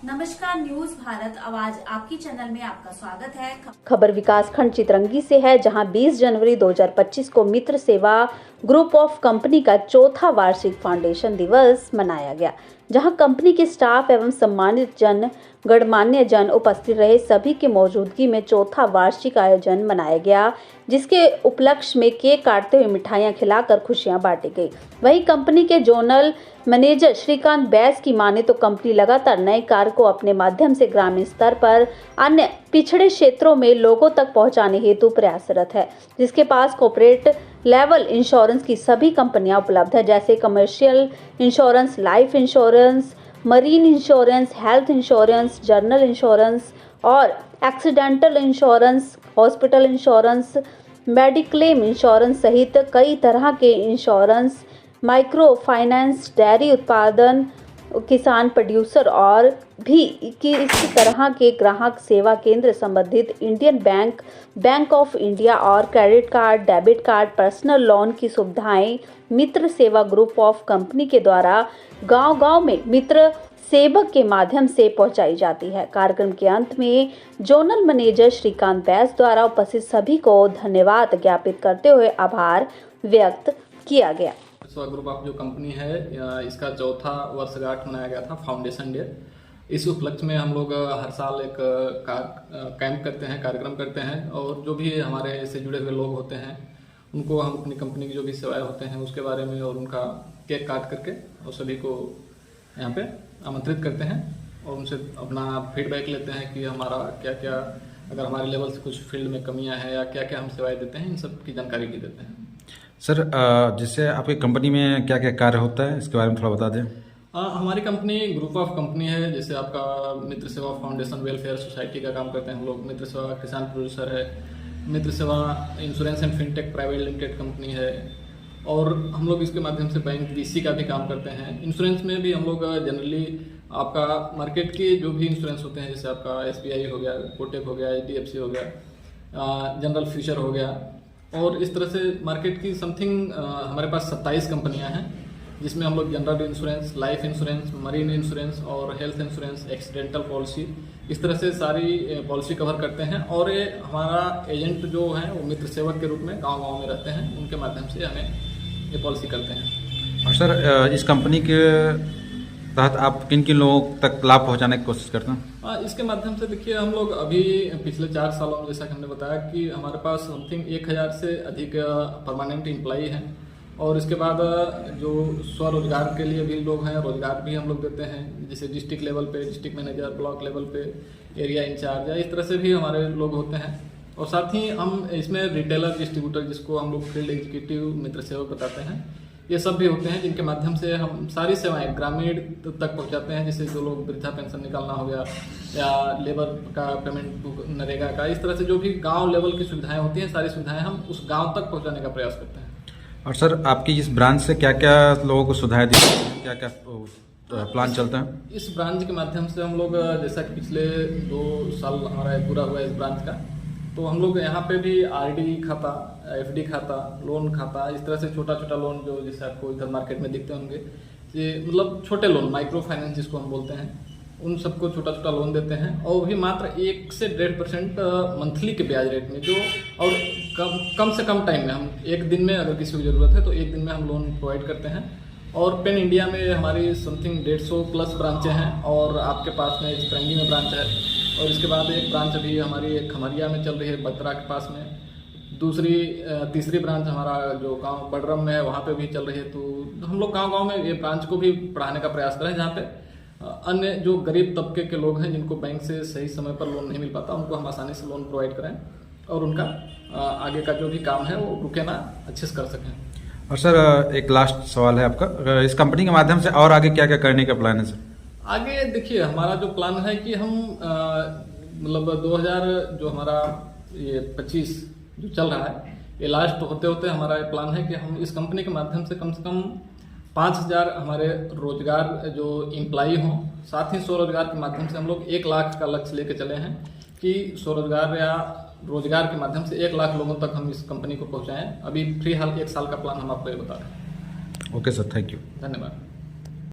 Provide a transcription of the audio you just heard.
नमस्कार, न्यूज भारत आवाज आपकी चैनल में आपका स्वागत है। खबर विकासखंड चितरंगी से है, जहां 20 जनवरी 2025 को मित्र सेवा ग्रुप ऑफ कंपनी का चौथा वार्षिक फाउंडेशन दिवस मनाया गया, जहां कंपनी के स्टाफ एवं सम्मानित जन गणमान्य जन उपस्थित रहे। सभी की मौजूदगी में चौथा वार्षिक आयोजन मनाया गया, जिसके उपलक्ष्य में केक काटते हुए मिठाइयां खिलाकर खुशियां बांटी गई। वहीं कंपनी के जोनल मैनेजर श्रीकांत बैस की माने तो कंपनी लगातार नए कार्य को अपने माध्यम से ग्रामीण स्तर पर अन्य पिछड़े क्षेत्रों में लोगों तक पहुंचाने हेतु प्रयासरत है, जिसके पास कॉर्पोरेट लेवल इंश्योरेंस की सभी कंपनियां उपलब्ध है, जैसे commercial insurance, life insurance, marine insurance, health insurance, general insurance और accidental insurance, hospital insurance, mediclaim insurance सहित कई तरह के इंश्योरेंस, माइक्रो फाइनेंस, डेयरी उत्पादन, किसान प्रोड्यूसर और भी इस तरह के ग्राहक सेवा केंद्र संबंधित Indian bank, bank of India और credit card, debit card, personal loan की सुविधाएं मित्र सेवा ग्रुप ऑफ कंपनी के द्वारा गांव-गांव में मित्र सेवक के माध्यम से पहुंचाई जाती है। कार्यक्रम के अंत में जोनल मैनेजर श्रीकांत बैस द्वारा उपस्थित सभी को धन्यवाद ज्ञापित करते हुए आभार व्यक्त किया गया। ग्रुप ऑफ जो कंपनी है, इसका चौथा वर्षगांठ मनाया गया था, फाउंडेशन डे। इस उपलक्ष्य में हम लोग हर साल एक कैंप करते हैं, कार्यक्रम करते हैं, और जो भी हमारे से जुड़े हुए लोग होते हैं उनको हम अपनी कंपनी की जो भी सेवाएं होते हैं उसके बारे में और उनका केक काट करके और सभी को यहाँ पे आमंत्रित करते हैं और उनसे अपना फीडबैक लेते हैं कि हमारा क्या क्या, अगर हमारे लेवल से कुछ फील्ड में कमियाँ हैं या क्या क्या हम सेवाएँ देते हैं, इन सब की जानकारी भी देते हैं। सर, जैसे आपकी कंपनी में क्या क्या कार्य होता है, इसके बारे में थोड़ा बता दें। हमारी कंपनी ग्रुप ऑफ कंपनी है, जैसे आपका मित्र सेवा फाउंडेशन वेलफेयर सोसाइटी का काम करते हैं हम लोग, मित्र सेवा किसान प्रोड्यूसर है, मित्र सेवा insurance and fintech private limited company है, और हम लोग इसके माध्यम से बैंक बीसी का भी काम करते हैं। इंश्योरेंस में भी हम लोग जनरली आपका मार्केट के जो भी इंश्योरेंस होते हैं, जैसे आपका SBI हो गया, कोटेक हो गया, HDFC हो गया, जनरल फ्यूचर हो गया, और इस तरह से मार्केट की समथिंग हमारे पास 27 कंपनियां हैं, जिसमें हम लोग general insurance, life insurance, marine insurance और हेल्थ इंश्योरेंस, एक्सीडेंटल पॉलिसी, इस तरह से सारी पॉलिसी कवर करते हैं। और ये हमारा एजेंट जो है वो मित्र सेवक के रूप में गांव-गांव में रहते हैं, उनके माध्यम से हमें ये पॉलिसी करते हैं। और सर, इस कंपनी के तहत आप किन किन लोगों तक लाभ पहुंचाने की कोशिश करते हैं? इसके माध्यम से देखिए, हम लोग अभी पिछले 4 सालों में, जैसा कि हमने बताया कि हमारे पास समथिंग 1000 से अधिक परमानेंट एम्प्लॉई हैं, और इसके बाद जो स्वरोजगार के लिए भी लोग हैं, रोजगार भी हम लोग देते हैं, जैसे डिस्ट्रिक्ट लेवल पे डिस्ट्रिक्ट मैनेजर, ब्लॉक लेवल पे एरिया इंचार्ज, या इस तरह से भी हमारे लोग होते हैं। और साथ ही हम इसमें रिटेलर, डिस्ट्रीब्यूटर, जिसको हम लोग फील्ड एग्जीक्यूटिव मित्र सेवक बताते हैं, ये सब भी होते हैं, जिनके माध्यम से हम सारी सेवाएं ग्रामीण तक पहुंचाते हैं। जैसे जो लोग वृद्धा पेंशन निकालना हो गया, या लेबर का पेमेंट, नरेगा का, इस तरह से जो भी गांव लेवल की सुविधाएं होती हैं, सारी सुविधाएं हम उस गांव तक पहुंचाने का प्रयास करते हैं। और सर, आपकी इस ब्रांच से क्या क्या लोगों को सुविधाएं दी, क्या क्या प्लान चलता है? इस ब्रांच के माध्यम से हम लोग, जैसा कि पिछले 2 साल हमारा पूरा हुआ है इस ब्रांच का, तो हम लोग यहाँ पे भी RD खाता, FD खाता, लोन खाता, इस तरह से छोटा छोटा लोन जो जैसे आपको इधर मार्केट में दिखते होंगे, ये मतलब छोटे लोन, माइक्रो फाइनेंस जिसको हम बोलते हैं, उन सबको छोटा छोटा लोन देते हैं, और वो भी मात्र 1 से 1.5% मंथली के ब्याज रेट में, जो और कम से कम टाइम में, हम एक दिन में अगर किसी को ज़रूरत है तो एक दिन में हम लोन प्रोवाइड करते हैं। और पेन इंडिया में हमारी समथिंग 150 प्लस ब्रांचें हैं, और आपके पास में चितरंगी में ब्रांच है, और इसके बाद एक ब्रांच अभी हमारी खमरिया में चल रही है, बत्रा के पास में। तीसरी ब्रांच हमारा जो गांव बडरम में है, वहाँ पे भी चल रही है। तो हम लोग गांव-गांव में ये ब्रांच को भी बढ़ाने का प्रयास करें, जहाँ पे अन्य जो गरीब तबके के लोग हैं, जिनको बैंक से सही समय पर लोन नहीं मिल पाता, उनको हम आसानी से लोन प्रोवाइड करें, और उनका आगे का जो भी काम है वो रुके ना, अच्छे से कर सकें। और सर, एक लास्ट सवाल है आपका, इस कंपनी के माध्यम से और आगे क्या क्या करने का प्लान है सर? आगे देखिए, हमारा जो प्लान है कि हम मतलब 2000 जो हमारा ये 25 जो चल रहा है, ये लास्ट होते होते हमारा ये प्लान है कि हम इस कंपनी के माध्यम से कम 5000 हमारे रोजगार जो एम्प्लॉई हों, साथ ही स्वरोजगार के माध्यम से हम लोग 1 लाख का लक्ष्य लेके चले हैं कि स्वरोजगार या रोजगार के माध्यम से 1 लाख लोगों तक हम इस कंपनी को पहुंचाएं। अभी फिलहाल 1 साल का प्लान हम आपको ये बता रहे हैं। ओके सर, थैंक यू, धन्यवाद।